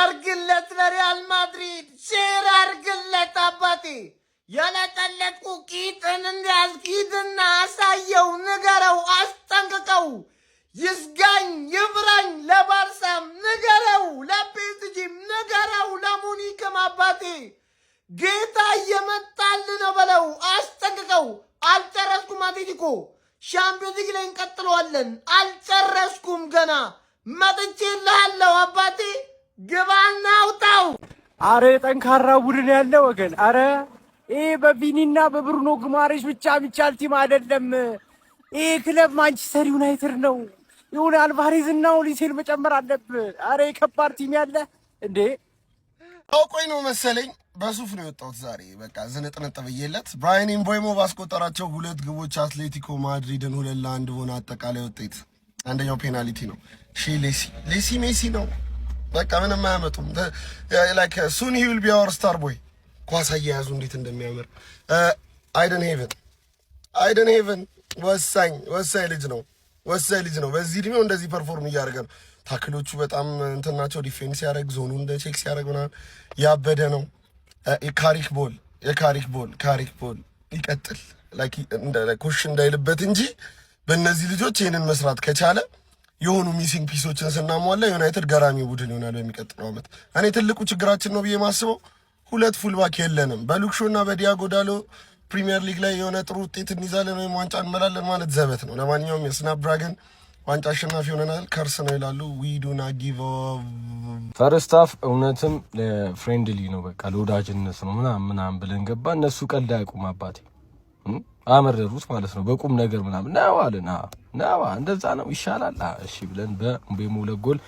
አርግለት ለሪያል ማድሪድ ሼር አርግለት አባቴ የለጠለጥኩ ቂጥን እንዲያስኪድና አሳየው ንገረው አስጠንቅቀው ይስጋኝ ይብራኝ ለባርሳም ንገረው ለፒኤስጂም ንገረው ለሙኒክም አባቴ ጌታ እየመጣል ነው በለው አስጠንቅቀው አልጨረስኩም አትሌቲኮ ሻምፒዮንስ ሊግ ላይ እንቀጥለዋለን አልጨረስኩም ገና መጥቼልሃለሁ አባቴ ግባና አውጣው አረ ጠንካራ ቡድን ያለው ወገን አረ በቪኒና በብሩኖ ግማሬሽ ብቻ የሚቻል ቲም አይደለም ክለብ ማንቸስተር ዩናይትድ ነው ይሁን አልቫሬዝ እና ኦሊሴን መጨመር አለብህ አረ ከባድ ቲም ያለ እንዴ አውቆኝ ነው መሰለኝ በሱፍ ነው የወጣሁት ዛሬ በቃ ዝንጥንጥ ብዬለት ብራያን ኤምቦሞ ባስቆጠራቸው 2 ግቦች አትሌቲኮ ማድሪድን 2-1 በሆነ አጠቃላይ ውጤት አንደኛው ፔናልቲ ነው ሌሲ ሜሲ ነው በቃ ምንም አያመጡም ላይክ ሱን ሂ ዊል ቢ አወር ስታር ቦይ ኳስ አያያዙ እንዴት እንደሚያምር አይደን ሄቨን ወሳኝ ልጅ ነው በዚህ እድሜው እንደዚህ ፐርፎርም እያደረገ ነው ታክሎቹ በጣም እንትናቸው ዲፌንስ ያደርግ ዞኑ እንደ ቼክ ሲያደርግ ምናምን ያበደ ነው የካሪክ ቦል ይቀጥል ላይክ እንደ ኮሽ እንዳይልበት እንጂ በእነዚህ ልጆች ይሄንን መስራት ከቻለ የሆኑ ሚሲንግ ፒሶችን ስናሟላ ዩናይትድ ገራሚ ቡድን ይሆናል በሚቀጥለው ዓመት እኔ ትልቁ ችግራችን ነው ብዬ ማስበው 2 ፉልባክ የለንም በሉክሾና በዲያጎ ዳሎ ፕሪሚየር ሊግ ላይ የሆነ ጥሩ ውጤት እንይዛለን ወይ ዋንጫ እንመላለን ማለት ዘበት ነው ለማንኛውም የስናፕ ድራገን ዋንጫ አሸናፊ ሆነናል ከርስ ነው ይላሉ ዊ ዱ ና ጊቭ ፈርስት ሃፍ እውነትም ለፍሬንድሊ ነው በቃ ለወዳጅነት ነው ምናምን ብለን ገባ እነሱ ቀልድ አያውቁም አባቴ አመረሩት ማለት ነው በቁም ነገር ምናምን ነው አለና እንደዛ ነው ይሻላል እሺ ብለን በኤምቦሞ 2 ጎል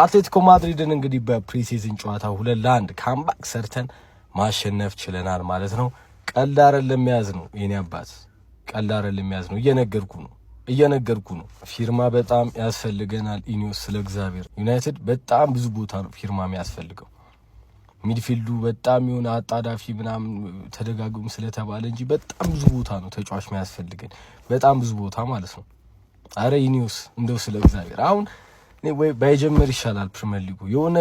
አትሌቲኮ ማድሪድን እንግዲህ በፕሪሲዝን ጨዋታ 2-1 ካምባክ ሰርተን ማሸነፍ ችለናል ማለት ነው ቀልድ አይደለም ያዝ ነው የኔ አባት ቀልድ አይደለም ያዝ ነው እየነገርኩ ነው ፊርማ በጣም ያስፈልገናል ኢኒዮስ ስለ እግዚአብሔር ዩናይትድ በጣም ብዙ ቦታ ነው ፊርማ የሚያስፈልገው ሚድፊልዱ በጣም የሆነ አጣዳፊ ምናምን ተደጋግሞ ስለተባለ እንጂ በጣም ብዙ ቦታ ነው ተጫዋች የሚያስፈልገን በጣም ብዙ ቦታ ማለት ነው አረ ኢኒዮስ እንደው ስለ እግዚአብሔር አሁን ወይ ባይጀምር ይሻላል ፕሪሚየር ሊጉ የሆነ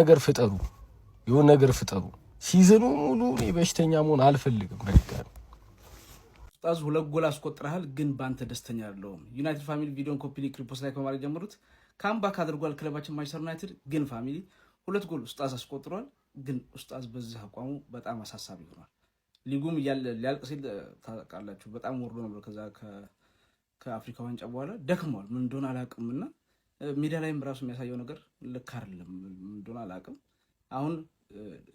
ነገር ፍጠሩ ሲዝኑ ሙሉ በሽተኛ መሆን አልፈልግም በድጋሚ ኡስታዝ 2 ጎል አስቆጥረሃል ግን ባንተ ደስተኛ አይደለሁም ዩናይትድ ፋሚሊ ቪዲዮን ኮፒ ሊንክ ሪፖስት ላይ ከማድረግ ጀምሩት ካምባክ አድርጓል ክለባችን ማንቸስተር ዩናይትድ ግን ፋሚሊ 2 ጎል ኡስታዝ አስቆጥሯል ግን ኡስታዝ በዚህ አቋሙ በጣም አሳሳቢ ሆኗል ሊጉም ሊያልቅ ሲል ታውቃላችሁ በጣም ወርዶ ነበር ከዛ ከአፍሪካ ዋንጫ በኋላ ደክሟል ምን እንደሆነ አላውቅምና ሜዳ ላይም ራሱ የሚያሳየው ነገር ልክ አይደለም ምን እንደሆነ አላውቅም አሁን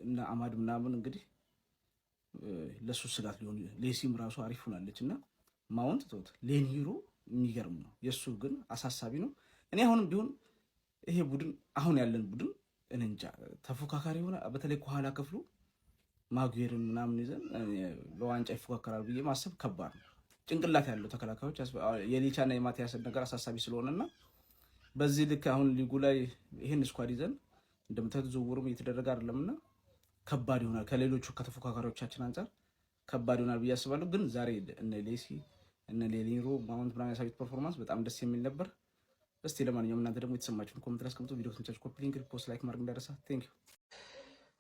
እና አማድ ምናምን እንግዲህ ለሱ ስጋት ሊሆን ሌሲም ራሱ አሪፍ ሆናለችና ማውንት ተውት ሌኒሮ የሚገርም ነው የሱ ግን አሳሳቢ ነው እኔ አሁንም ቢሆን ይሄ ቡድን አሁን ያለን ቡድን እንንጃ ተፎካካሪ ሆነ በተለይ ከኋላ ክፍሉ ማጉዌርን ምናምን ይዘን ለዋንጫ ይፎካከራል ብዬ ማሰብ ከባድ ነው ጭንቅላት ያለው ተከላካዮች የሊቻና የማቲያስ ነገር አሳሳቢ ስለሆነና በዚህ ልክ አሁን ሊጉ ላይ ይሄን ስኳድ ይዘን እንደምታዩት ዝውውሩም እየተደረገ አይደለምና ከባድ ይሆናል ከሌሎቹ ከተፎካካሪዎቻችን አንፃር ከባድ ይሆናል ብዬ አስባለሁ ግን ዛሬ እነ ሌሲ እነ ሌኒሮ ማውንት ምናምን ያሳዩት ፐርፎርማንስ በጣም ደስ የሚል ነበር እስቲ ለማንኛውም እናንተ ደግሞ የተሰማችሁን ኮሜንት ላይ አስቀምጡ ቪዲዮ ከተመቻችሁ ኮፒ ሊንክ ሪፖስት ላይክ ማድረግ እንዳይረሳ ቴንክ ዩ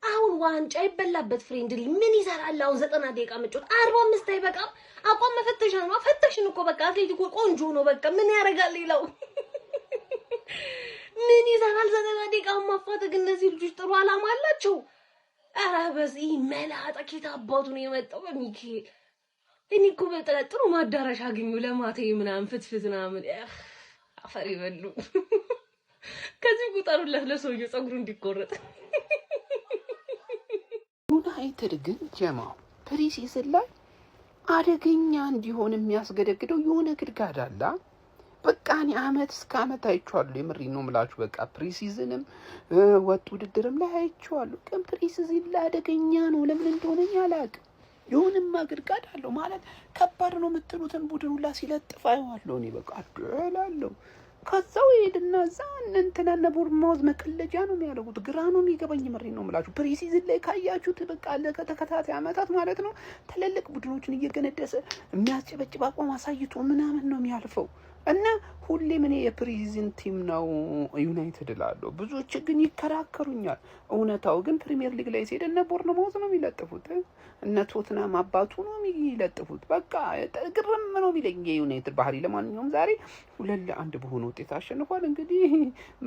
አሁን ዋንጫ ይበላበት ፍሬንድሊ ምን ይሰራል አሁን 90 ደቂቃ መጫወት 45 አይበቃም አቋም መፈተሻ ነው ፈተሽን እኮ በቃ አትሌቲኮ ቆንጆ ነው በቃ ምን ያረጋል ይላው ምን ይሰራል 90 ደቂቃ ማፋተግ እነዚህ ልጆች ጥሩ አላማ አላቸው አረ በዚህ መላጣ ኪታባቱ ነው የመጣው በሚካኤል እኔ እኮ በጥሩ ማዳረሻ አገኙ ለማቴ ምናምን ፍትፍት ምናምን አፈሪ በሉ ከዚህ ቁጠሩለት ለሰውየው ጸጉሩ እንዲቆረጥ ዩናይትድ ግን ጀማው ፕሪሲዝን ላይ አደገኛ እንዲሆን የሚያስገደግደው የሆነ ግድጋዳ አለ በቃ እኔ አመት እስከ አመት አይቼዋለሁ የምሬን ነው የምላችሁ በቃ ፕሪሲዝንም ወጥ ውድድርም ላይ አይቼዋለሁ ግን ፕሪሲዝን ላይ አደገኛ ነው ለምን እንደሆነ ያላቅ የሆነማ ግድጋዳ አለው ማለት ከባድ ነው የምትሉትን ቡድን ሁላ ሲለጥፍ አይዋለሁ እኔ በቃ አደላለሁ ከዛው ሄድና ዛን እንተናና ቦርማውዝ መቀለጃ ነው የሚያደርጉት ግራ ነው የሚገባኝ ምሬን ነው የምላችሁ ፕሪሲዝን ላይ ካያችሁት በቃ ለከተከታታይ አመታት ማለት ነው ትልልቅ ቡድኖችን እየገነደሰ የሚያስጨበጭብ አቋም አሳይቶ ምናምን ነው የሚያልፈው እና ሁሌም እኔ የፕሪዝን ቲም ነው ዩናይትድ እላለሁ። ብዙዎች ግን ይከራከሩኛል። እውነታው ግን ፕሪሚየር ሊግ ላይ ሲሄድ እነ ቦርንማውዝ ነው የሚለጥፉት፣ እነ ቶትናም አባቱ ነው የሚለጥፉት። በቃ ግርም ነው የሚለኝ የዩናይትድ ባህሪ። ለማንኛውም ዛሬ 2-1 በሆነ ውጤት አሸንፏል። እንግዲህ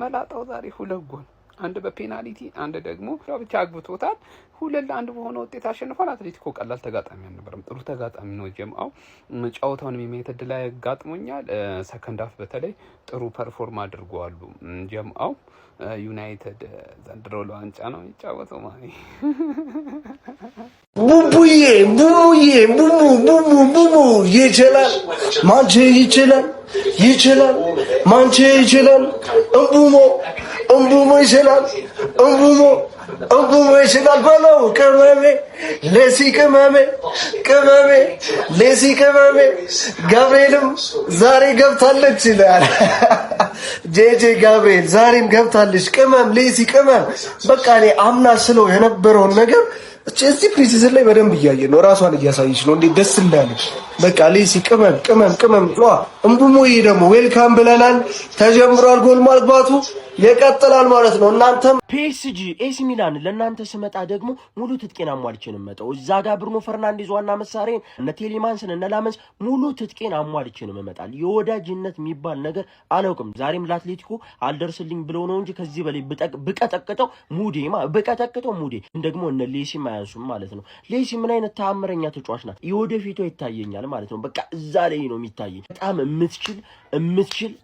መላጣው ዛሬ 2 ጎል፣ አንድ በፔናልቲ አንድ ደግሞ ብቻ አግብቶታል። 2-1 በሆነ ውጤት አሸንፏል። አትሌቲኮ ቀላል ተጋጣሚ አልነበረም፣ ጥሩ ተጋጣሚ ነው። ጀምአው ጫወታውን የማየት እድል ላይ ያጋጥሞኛል። ሰከንድ ሃፍ በተለይ ጥሩ ፐርፎርም አድርጓሉ። ጀምአው ዩናይትድ ዘንድሮ ለዋንጫ ነው የሚጫወተው ማለት ቡቡዬ ቡቡ ይችላል ማንቼ ይችላል ማንቼ ይችላል እምቡሞ ይችላል እምቡሞ ይችላል በለው ቅመሜ ሌሲ ቅመሜ ሌሲ ቅመሜ ገብርኤልም ዛሬ ገብታለች ይላል። ጄጄ ጋብሪኤል ዛሬም ገብታለች። ቅመም ሌሲ ቅመም በቃ እኔ አምና ስለው የነበረውን ነገር እዚህ ፕሪሲዝን ላይ በደንብ እያየን ነው። ራሷን እያሳየች ነው። እንዴት ደስ እንዳለች በቃ ሌሲ ቅመም እምቡሞዬ ደግሞ ዌልካም ብለናል። ተጀምሯል። ጎል ማግባቱ ይቀጥላል ማለት ነው። እናንተም ፒኤስጂ ኤሲ ሚላን ለእናንተ ስመጣ ደግሞ ሙሉ ትጥቄን አሟልቼን መጣው። እዛ ጋር ብሩኖ ፈርናንዴዝ ዋና መሳሪያን እነ ቴሌማንስን እነ ላመንስ ሙሉ ትጥቄን አሟልቼን መጣል። የወዳጅነት የሚባል ነገር አላውቅም። ዛሬም ለአትሌቲኮ አልደርስልኝ ብለው ነው እንጂ ከዚህ በላይ ብቀጠቅጠው ሙዴ ደግሞ እነ ሌሲ ማያንሱም ማለት ነው። ሌሲ ምን አይነት ተአምረኛ ተጫዋች ናት። የወደፊቷ ይታየኛል ማለት ነው። በቃ እዛ ላይ ነው የሚታየኝ። በጣም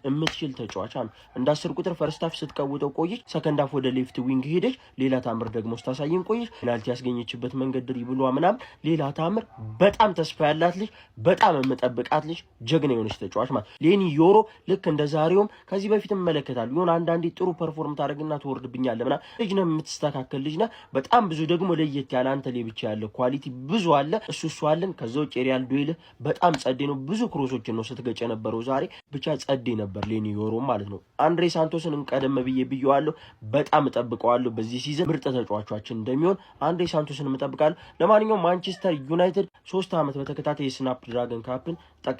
የምትችል ተጫዋች ነው። እንደ 10 ቁጥር ፈርስት ሃፍ ስትቀውጠው ቆየች። ሰከንድ ሃፍ ወደ ሌፍት ዊንግ ሄደች። ሌላ ታምር ደግሞ ስታሳየን ቆየች። ፔናልቲ ያስገኘችበት መንገድ ድሪብሏ ምናምን ሌላ ታምር። በጣም ተስፋ ያላት ልጅ፣ በጣም የምጠብቃት ልጅ፣ ጀግና የሆነች ተጫዋች ማለት ሌኒ ዮሮ ልክ እንደ ዛሬውም ከዚህ በፊት እመለከታለሁ ይሁን አንዳንዴ ጥሩ ፐርፎርም ታደርግና ትወርድብኛለህ ምናምን ልጅ ነው። የምትስተካከል ልጅ ነው። በጣም ብዙ ደግሞ ለየት ያለ አንተ ላይ ብቻ ያለ ኳሊቲ ብዙ አለ። እሱ አለን። ከዛ ውጭ ሪያል ዱዌል በጣም ጸዴ ነው። ብዙ ክሮሶችን ነው ስትገጭ የነበረው ዛሬ ብቻ ጸዴ ነበር ሌኒ ዮሮ ማለት ነው። አንድሬ ሳንቶስን እንቀደም ብዬዋለሁ። በጣም እጠብቀዋለሁ። በዚህ ሲዝን ምርጥ ተጫዋቻችን እንደሚሆን አንድሬ ሳንቶስን እጠብቃለሁ። ለማንኛውም ማንቸስተር ዩናይትድ 3 ዓመት በተከታታይ የስናፕ ድራገን ካፕን ጠቅ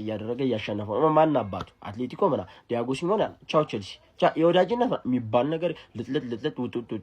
እያደረገ እያሸነፈው ነው። ማን አባቱ አትሌቲኮ ምና ዲያጎ ሲሞኔ ቻው ቼልሲ የወዳጅነት የሚባል ነገር ልጥልጥ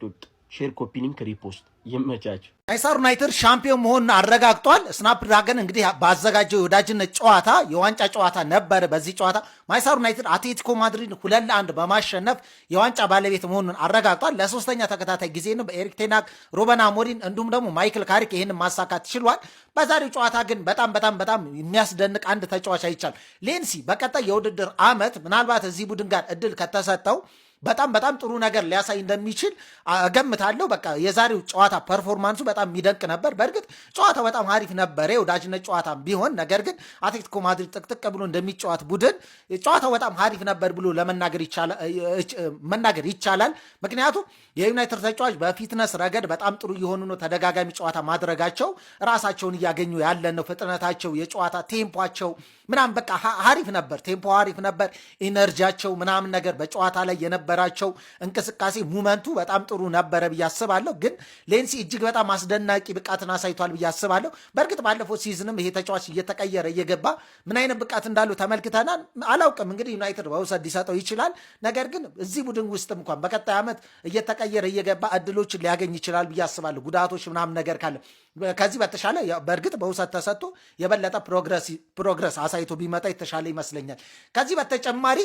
ውጥ ሼር ኮፒ ሊንክ ሪፖስት ይመቻችሁ። ማንቸስተር ዩናይትድ ሻምፒዮን መሆኑን አረጋግጧል። ስናፕ ድራገን እንግዲህ ባዘጋጀው የወዳጅነት ጨዋታ የዋንጫ ጨዋታ ነበር። በዚህ ጨዋታ ማንቸስተር ዩናይትድ አትሌቲኮ ማድሪድ 2-1 በማሸነፍ የዋንጫ ባለቤት መሆኑን አረጋግጧል። ለሶስተኛ ተከታታይ ጊዜ ነው በኤሪክ ቴን ሃግ፣ ሩበን አሞሪም እንዲሁም ደግሞ ማይክል ካሪክ ይህንን ማሳካት ችሏል። በዛሬው ጨዋታ ግን በጣም የሚያስደንቅ አንድ ተጫዋች አይቻል። ሌንሲ በቀጣይ የውድድር ዓመት ምናልባት እዚህ ቡድን ጋር እድል ከተሰጠው በጣም ጥሩ ነገር ሊያሳይ እንደሚችል እገምታለሁ። በቃ የዛሬው ጨዋታ ፐርፎርማንሱ በጣም የሚደንቅ ነበር። በእርግጥ ጨዋታው በጣም አሪፍ ነበር፣ የወዳጅነት ጨዋታ ቢሆን። ነገር ግን አትሌቲኮ ማድሪድ ጥቅጥቅ ብሎ እንደሚጫወት ቡድን ጨዋታው በጣም አሪፍ ነበር ብሎ መናገር ይቻላል። ምክንያቱም የዩናይትድ ተጫዋች በፊትነስ ረገድ በጣም ጥሩ የሆኑ ነው። ተደጋጋሚ ጨዋታ ማድረጋቸው ራሳቸውን እያገኙ ያለ ነው። ፍጥነታቸው፣ የጨዋታ ቴምፖቸው ምናምን በቃ አሪፍ ነበር። ቴምፖ አሪፍ ነበር። ኢነርጂያቸው ምናምን ነገር በጨዋታ ላይ የነበራቸው እንቅስቃሴ ሙመንቱ በጣም ጥሩ ነበረ ብዬ አስባለሁ። ግን ሌንሲ እጅግ በጣም አስደናቂ ብቃትን አሳይቷል ብዬ አስባለሁ። በእርግጥ ባለፈው ሲዝንም ይሄ ተጫዋች እየተቀየረ እየገባ ምን አይነት ብቃት እንዳለው ተመልክተናል። አላውቅም እንግዲህ ዩናይትድ በውሰት ሊሰጠው ይችላል። ነገር ግን እዚህ ቡድን ውስጥም እንኳን በቀጣይ ዓመት እየተቀየረ እየገባ እድሎችን ሊያገኝ ይችላል ብዬ አስባለሁ። ጉዳቶች ምናምን ነገር ካለ ከዚህ በተሻለ በእርግጥ በውሰት ተሰጥቶ የበለጠ ፕሮግረስ አሳይቶ ቢመጣ የተሻለ ይመስለኛል። ከዚህ በተጨማሪ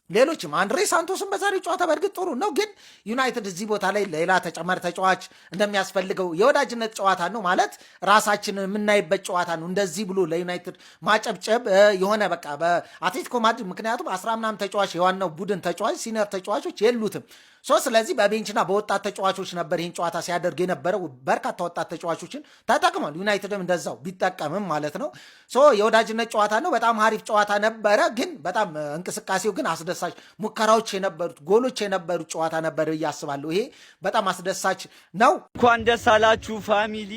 ሌሎችም አንድሬ ሳንቶስን በዛሬው ጨዋታ በእርግጥ ጥሩ ነው፣ ግን ዩናይትድ እዚህ ቦታ ላይ ሌላ ተጨማሪ ተጫዋች እንደሚያስፈልገው የወዳጅነት ጨዋታ ነው ማለት ራሳችንን የምናይበት ጨዋታ ነው። እንደዚህ ብሎ ለዩናይትድ ማጨብጨብ የሆነ በቃ በአትሌቲኮ ማድሪድ ምክንያቱም 10 ምናምን ተጫዋች የዋናው ቡድን ተጫዋች ሲኒየር ተጫዋቾች የሉትም። ስለዚህ በቤንችና በወጣት ተጫዋቾች ነበር ይህን ጨዋታ ሲያደርግ የነበረው። በርካታ ወጣት ተጫዋቾችን ተጠቅሟል። ዩናይትድም እንደዛው ቢጠቀምም ማለት ነው። የወዳጅነት ጨዋታ ነው። በጣም አሪፍ ጨዋታ ነበረ፣ ግን በጣም እንቅስቃሴው ግን አስደሳች ሙከራዎች የነበሩት ጎሎች የነበሩት ጨዋታ ነበር ብዬ አስባለሁ። ይሄ በጣም አስደሳች ነው። እንኳን ደስ አላችሁ ፋሚሊ።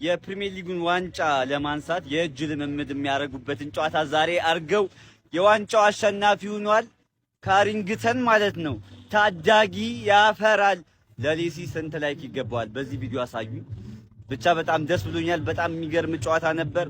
የፕሪሚየር ሊጉን ዋንጫ ለማንሳት የእጅ ልምምድ የሚያደርጉበትን ጨዋታ ዛሬ አርገው የዋንጫው አሸናፊ ሆኗል። ካሪንግተን ማለት ነው። ታዳጊ ያፈራል። ለሌሲ ስንት ላይክ ይገባዋል? በዚህ ቪዲዮ አሳዩ። ብቻ በጣም ደስ ብሎኛል። በጣም የሚገርም ጨዋታ ነበር።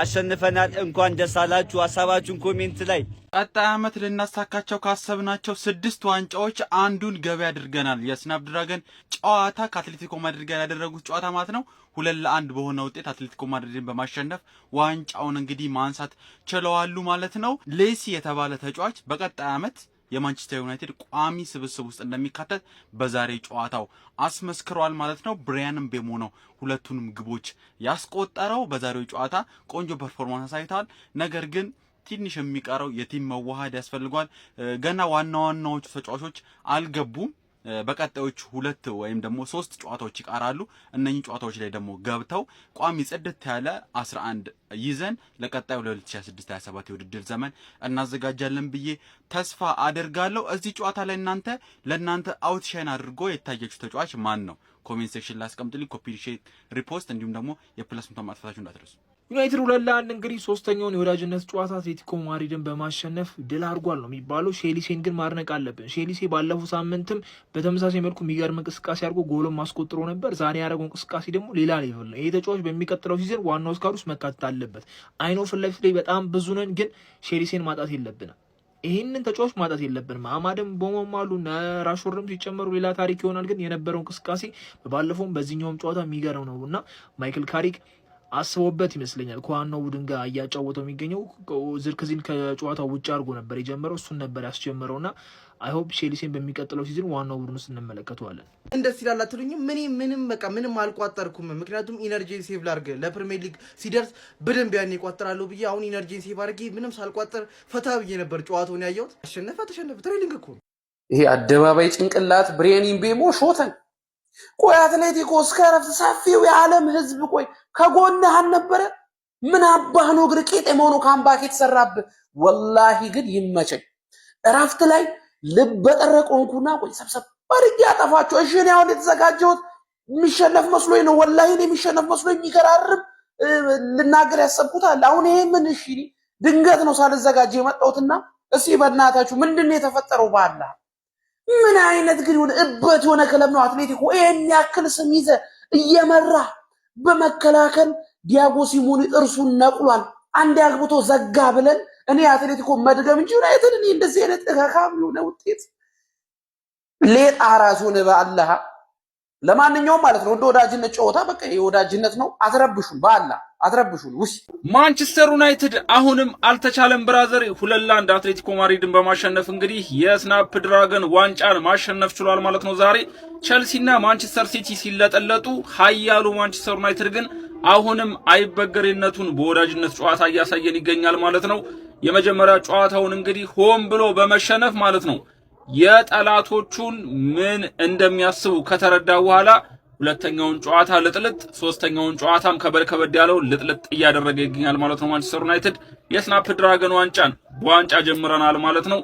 አሸንፈናል። እንኳን ደስ አላችሁ። ሐሳባችሁን ኮሜንት ላይ። ቀጣይ ዓመት ልናሳካቸው ካሰብናቸው 6 ዋንጫዎች አንዱን ገቢ አድርገናል። የስናፕድራገን ጨዋታ ከአትሌቲኮ ማድሪድ ጋር ያደረጉት ጨዋታ ማለት ነው 2-1 በሆነ ውጤት አትሌቲኮ ማድሪድን በማሸነፍ ዋንጫውን እንግዲህ ማንሳት ችለዋል ማለት ነው። ሌሲ የተባለ ተጫዋች በቀጣይ ዓመት የማንቸስተር ዩናይትድ ቋሚ ስብስብ ውስጥ እንደሚካተት በዛሬ ጨዋታው አስመስክሯል ማለት ነው። ብራያን ምቤሞ ነው ሁለቱንም ግቦች ያስቆጠረው። በዛሬው ጨዋታ ቆንጆ ፐርፎርማንስ አሳይተዋል። ነገር ግን ትንሽ የሚቀረው የቲም መዋሃድ ያስፈልጓል። ገና ዋናዎቹ ተጫዋቾች አልገቡም። በቀጣዮቹ 2 ወይም ደግሞ 3 ጨዋታዎች ይቀራሉ። እነኚህ ጨዋታዎች ላይ ደግሞ ገብተው ቋሚ ጽድት ያለ 11 ይዘን ለቀጣዩ ለ2026/27 የውድድር ዘመን እናዘጋጃለን ብዬ ተስፋ አደርጋለሁ። እዚህ ጨዋታ ላይ ለእናንተ አውትሻይን አድርጎ የታያችሁ ተጫዋች ማን ነው? ኮሜንት ሴክሽን ላይ አስቀምጡልኝ። ኮፒ፣ ሼር፣ ሪፖስት እንዲሁም ደግሞ የፕለስ ምንታ ማጥፋታችሁ እንዳትረሱ። ዩናይትድ 2-1 እንግዲህ ሶስተኛውን የወዳጅነት ጨዋታ አትሌቲኮ ማድሪድን በማሸነፍ ድል አድርጓል ነው የሚባለው። ሼሊሴን ግን ማድነቅ አለብን። ሼሊሴ ባለፈው ሳምንትም በተመሳሳይ መልኩ የሚገርም እንቅስቃሴ አድርጎ ጎልም ማስቆጥሮ ነበር። ዛሬ ያደረገው እንቅስቃሴ ደግሞ ሌላ ሌቭል ነው። ይሄ ተጫዋች በሚቀጥለው ሲዝን ዋናው ስኳድ ውስጥ መካተት አለበት። አይኖ ፊት ለፊት ላይ በጣም ብዙ ነን፣ ግን ሼሊሴን ማጣት የለብንም። ይህንን ተጫዋች ማጣት የለብንም። አማድም ቦሞም አሉ ራሽፎርድም ሲጨመሩ ሌላ ታሪክ ይሆናል። ግን የነበረው እንቅስቃሴ ባለፈውም በዚህኛውም ጨዋታ የሚገርም ነው እና ማይክል ካሪክ አስቦበት ይመስለኛል ከዋናው ቡድን ጋር እያጫወተው የሚገኘው። ዝርክዚን ከጨዋታው ውጭ አድርጎ ነበር የጀመረው፣ እሱን ነበር ያስጀመረውና አይ ሆፕ ሼልሲን በሚቀጥለው ሲዝን ዋናው ቡድን ውስጥ እንመለከተዋለን። እንደስ ይላል አትሉኝም? ምንም አልቋጠርኩም። ምክንያቱም ኢነርጂን ሴቭ ላድርግ ለፕሪሚየር ሊግ ሲደርስ በደንብ ያን ይቋጥራለሁ ብዬ አሁን ኢነርጂን ሴቭ አድርጌ ምንም ሳልቋጠር ፈታ ብዬ ነበር ጨዋታውን ያየሁት። ተሸነፈ ትሬኒንግ እኮ ይሄ አደባባይ ጭንቅላት ብራያን ምቤሞ ሾተን። ቆይ አትሌቲኮ እስከ ረፍት ሰፊው የዓለም ህዝብ ቆይ ከጎንህ አልነበረ? ምን አባህ ነው እግር ቄጤማው ነው ካምባክ የተሰራብህ? ወላሂ ግን ይመቸኝ። እረፍት ላይ ልብ ጠረቆንኩና ቆይ ሰብሰብ አድርጌ ያጠፋቸው። እሺ እኔ አሁን የተዘጋጀሁት የሚሸነፍ መስሎኝ ነው። ወላሂ እኔ የሚሸነፍ መስሎኝ የሚገራርም ልናገር ያሰብኩት አለ። አሁን ይሄ ምን እሺ ድንገት ነው ሳልዘጋጀ የመጣሁትና እስኪ በእናታችሁ ምንድነው የተፈጠረው? ባላ ምን አይነት ግን እበት ሆነ ክለብ ነው አትሌቲኮ። ይሄን ያክል ስም ይዘ እየመራ በመከላከል ዲያጎ ሲሞኒ ጥርሱን ነቅሏል። አንድ ያግብቶ ዘጋ ብለን እኔ አትሌቲኮ መድገም እንጂ ዩናይትድ እኔ እንደዚህ አይነት ተካካም ነው ውጤት ሌጣ ራሱን በአላህ። ለማንኛውም ማለት ነው እንደ ወዳጅነት ጨዋታ በቃ የወዳጅነት ነው። አትረብሹን በአላህ አትረብሹን። ውይ ማንቸስተር ዩናይትድ አሁንም አልተቻለም ብራዘር። 2-1 አትሌቲኮ ማድሪድን በማሸነፍ እንግዲህ የስናፕ ድራገን ዋንጫን ማሸነፍ ችሏል ማለት ነው። ዛሬ ቸልሲና ማንቸስተር ሲቲ ሲለጠለጡ ኃያሉ ማንቸስተር ዩናይትድ ግን አሁንም አይበገሬነቱን በወዳጅነት ጨዋታ እያሳየን ይገኛል ማለት ነው። የመጀመሪያ ጨዋታውን እንግዲህ ሆን ብሎ በመሸነፍ ማለት ነው የጠላቶቹን ምን እንደሚያስቡ ከተረዳ በኋላ ሁለተኛውን ጨዋታ ልጥልጥ፣ ሶስተኛውን ጨዋታም ከበድ ያለው ልጥልጥ እያደረገ ይገኛል ማለት ነው። ማንቸስተር ዩናይትድ የስናፕ ድራገን ዋንጫን በዋንጫ ጀምረናል ማለት ነው።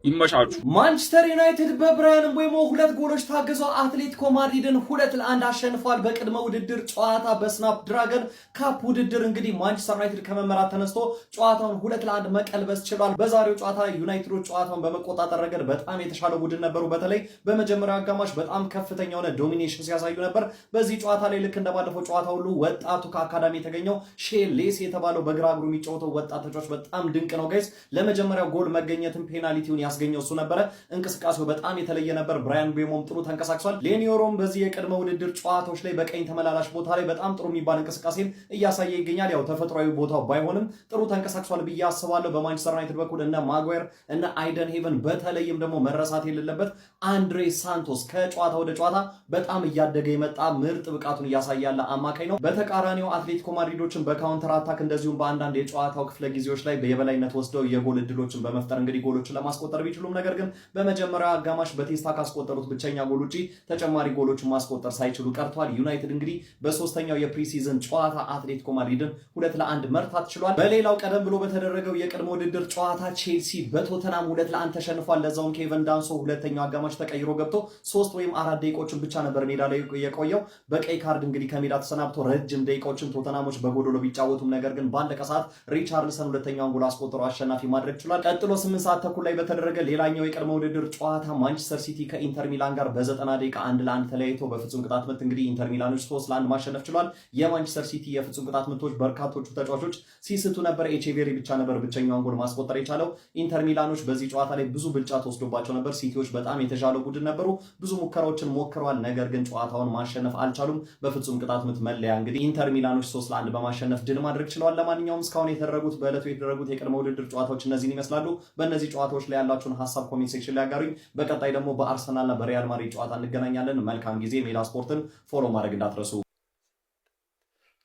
ይመሻችሁ። ማንቸስተር ዩናይትድ በብራያን ምቤሞ 2 ጎሎች ታግዞ አትሌቲኮ ማድሪድን 2-1 አሸንፏል። በቅድመ ውድድር ጨዋታ በስናፕ ድራገን ካፕ ውድድር እንግዲህ ማንቸስተር ዩናይትድ ከመመራት ተነስቶ ጨዋታውን 2-1 መቀልበስ ችሏል። በዛሬው ጨዋታ ዩናይትዶች ጨዋታውን በመቆጣጠር ረገድ በጣም የተሻለ ቡድን ነበሩ። በተለይ በመጀመሪያው አጋማሽ በጣም ከፍተኛ የሆነ ዶሚኔሽን ሲያሳዩ ነበር። በዚህ ጨዋታ ላይ ልክ እንደባለፈው ጨዋታ ሁሉ ወጣቱ ከአካዳሚ የተገኘው ሼሌስ የተባለው በግራ እግሩ የሚጫወተው ወጣት ተጫዋች በጣም ድንቅ ነው ጋይስ። ለመጀመሪያው ጎል መገኘትን ፔናልቲውን ያስገኘው እሱ ነበረ። እንቅስቃሴው በጣም የተለየ ነበር። ብራያን ምቤሞም ጥሩ ተንቀሳቅሷል። ሌኒዮሮም በዚህ የቅድመ ውድድር ጨዋታዎች ላይ በቀኝ ተመላላሽ ቦታ ላይ በጣም ጥሩ የሚባል እንቅስቃሴን እያሳየ ይገኛል። ያው ተፈጥሯዊ ቦታው ባይሆንም ጥሩ ተንቀሳቅሷል ብዬ አስባለሁ። በማንቸስተር ዩናይትድ በኩል እነ ማጓየር እነ አይደን ሄቨን በተለይም ደግሞ መረሳት የሌለበት አንድሬ ሳንቶስ ከጨዋታ ወደ ጨዋታ በጣም እያደገ የመጣ ምርጥ ብቃቱን እያሳየ ያለ አማካኝ ነው። በተቃራኒው አትሌቲኮ ማድሪዶችን በካውንተር አታክ እንደዚሁም በአንዳንድ የጨዋታው ክፍለ ጊዜዎች ላይ የበላይነት ወስደው የጎል እድሎችን በመፍጠር እንግዲህ ጎሎችን ለማስቆጠር ቢችሉም ነገር ግን በመጀመሪያው አጋማሽ በቴስታ ካስቆጠሩት ብቸኛ ጎል ውጪ ተጨማሪ ጎሎችን ማስቆጠር ሳይችሉ ቀርቷል። ዩናይትድ እንግዲህ በሶስተኛው የፕሪሲዝን ጨዋታ አትሌቲኮ ማድሪድን 2-1 መርታት ችሏል። በሌላው ቀደም ብሎ በተደረገው የቅድመ ውድድር ጨዋታ ቼልሲ በቶተናም 2-1 ተሸንፏል። ለዛውም ኬቨን ዳንሶ ሁለተኛው አጋማሽ ተቀይሮ ገብቶ 3 ወይም 4 ደቂቃዎችን ብቻ ነበር ሜዳ ላይ የቆየው። በቀይ ካርድ እንግዲህ ከሜዳ ተሰናብቶ ረጅም ደቂቃዎችን ቶተናሞች በጎዶሎ ቢጫወቱም ነገር ግን ባለቀ ሰዓት ሪቻርልሰን ሁለተኛውን ጎል አስቆጥሮ አሸናፊ ማድረግ ችሏል። ቀጥሎ 8 ሰዓት ተኩል ላይ በተደረገው በተደረገ ሌላኛው የቅድመ ውድድር ጨዋታ ማንቸስተር ሲቲ ከኢንተር ሚላን ጋር በ90 ደቂቃ 1-1 ተለያይቶ በፍጹም ቅጣት ምት እንግዲህ ኢንተር ሚላኖች 3-1 ማሸነፍ ችሏል። የማንቸስተር ሲቲ የፍጹም ቅጣት ምቶች በርካቶቹ ተጫዋቾች ሲስቱ ነበር። ኤቼቬሪ ብቻ ነበር ብቸኛውን ጎል ማስቆጠር የቻለው። ኢንተር ሚላኖች በዚህ ጨዋታ ላይ ብዙ ብልጫ ተወስዶባቸው ነበር። ሲቲዎች በጣም የተሻለው ቡድን ነበሩ። ብዙ ሙከራዎችን ሞክረዋል። ነገር ግን ጨዋታውን ማሸነፍ አልቻሉም። በፍጹም ቅጣት ምት መለያ እንግዲህ ኢንተር ሚላኖች 3-1 በማሸነፍ ድል ማድረግ ችለዋል። ለማንኛውም እስካሁን የተደረጉት በዕለቱ የተደረጉት የቅድመ ውድድር ጨዋታዎች እነዚህን ይመስላሉ። በእነዚህ ጨዋታዎች ላይ ያላችሁን ሀሳብ ኮሜንት ሴክሽን ላይ ያጋሩኝ። በቀጣይ ደግሞ በአርሰናልና በሪያል ማድሪድ ጨዋታ እንገናኛለን። መልካም ጊዜ። ሜዳ ስፖርትን ፎሎ ማድረግ እንዳትረሱ።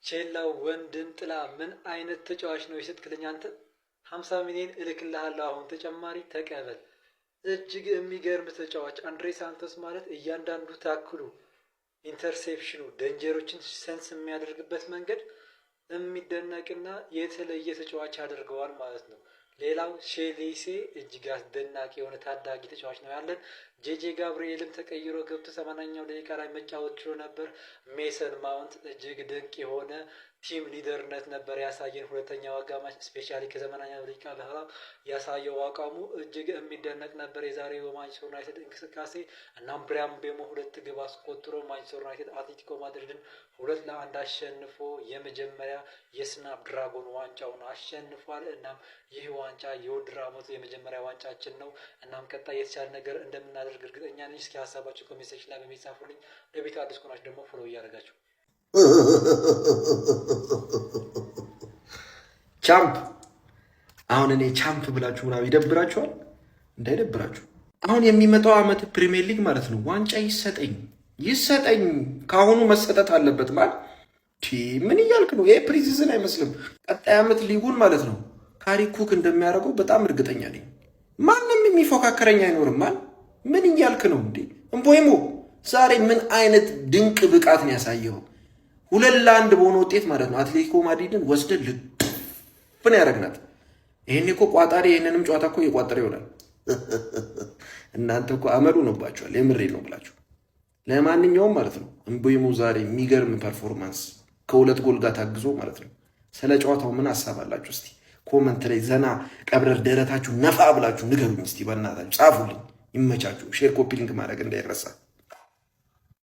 ቼላው ወንድን ጥላ ምን አይነት ተጫዋች ነው የሰጥክልኝ አንተ? 50 ሚሊዮን እልክልሃለሁ አሁን ተጨማሪ ተቀበል። እጅግ የሚገርም ተጫዋች አንድሬ ሳንቶስ ማለት እያንዳንዱ ታክሉ፣ ኢንተርሴፕሽኑ፣ ደንጀሮችን ሰንስ የሚያደርግበት መንገድ የሚደነቅና የተለየ ተጫዋች ያደርገዋል ማለት ነው። ሌላው ሼሊሴ እጅግ አስደናቂ የሆነ ታዳጊ ተጫዋች ነው ያለን። ጄጄ ጋብርኤልም ተቀይሮ ገብቶ 80ኛው ደቂቃ ላይ መጫወት ችሎ ነበር። ሜሰን ማውንት እጅግ ድንቅ የሆነ ቲም ሊደርነት ነበር ያሳየን። ሁለተኛው አጋማሽ ስፔሻሊ ከ80ኛው ደቂቃ በኋላ ያሳየው አቋሙ እጅግ የሚደነቅ ነበር። የዛሬው ማንቸስተር ዩናይትድ እንቅስቃሴ እናም ብሪያን ቤሞ 2 ግብ አስቆጥሮ ማንቸስተር ዩናይትድ አትሌቲኮ ማድሪድን 2-1 አሸንፎ የመጀመሪያ የስናፕ ድራጎን ዋንጫውን አሸንፏል። እናም ይህ ዋንጫ የውድድር ዓመቱ የመጀመሪያ ዋንጫችን ነው። እናም ቀጣይ የተሻለ ነገር እንደምናደርግ እርግጠኛ ነኝ። እስኪ ሀሳባችሁ ኮሜንት ሴክሽን ላይ በሚጻፉልኝ። ለቤት አዲስ ከሆናችሁ ደግሞ ፎሎ እያደረጋችሁ ቻምፕ አሁን እኔ ቻምፕ ብላችሁ ምናምን ይደብራችኋል? እንዳይደብራችሁ። አሁን የሚመጣው ዓመት ፕሪሚየር ሊግ ማለት ነው ዋንጫ ይሰጠኝ ከአሁኑ መሰጠት አለበት። ማለት ምን እያልክ ነው? ይሄ ፕሪሲዝን አይመስልም። ቀጣይ ዓመት ሊጉን ማለት ነው ካሪ ኩክ እንደሚያደርገው በጣም እርግጠኛ ነኝ። ማንም የሚፎካከረኝ አይኖርም። ማለት ምን እያልክ ነው እንዴ? እምቦይሞ ዛሬ ምን አይነት ድንቅ ብቃት ነው ያሳየው? 2-1 በሆነ ውጤት ማለት ነው አትሌቲኮ ማድሪድን ወስደን ልጥፍን ያደረግናት። ይሄን እኮ ቋጣሪ ይሄንንም ጨዋታ እኮ እየቋጠረ ይሆናል። እናንተ እኮ አመሉ ነውባችኋል። የምሬ ነው ብላችሁ። ለማንኛውም ማለት ነው እምቦይሞ ዛሬ የሚገርም ፐርፎርማንስ ከ2 ጎል ጋር ታግዞ ማለት ነው። ስለ ጨዋታው ምን ሀሳብ አላችሁ? እስቲ ኮመንት ላይ ዘና ቀብረር ደረታችሁ ነፋ ብላችሁ ንገሩኝ። እስቲ በእናታችሁ ጻፉልኝ። ይመቻችሁ። ሼር ኮፒ ሊንክ ማድረግ እንዳይረሳ።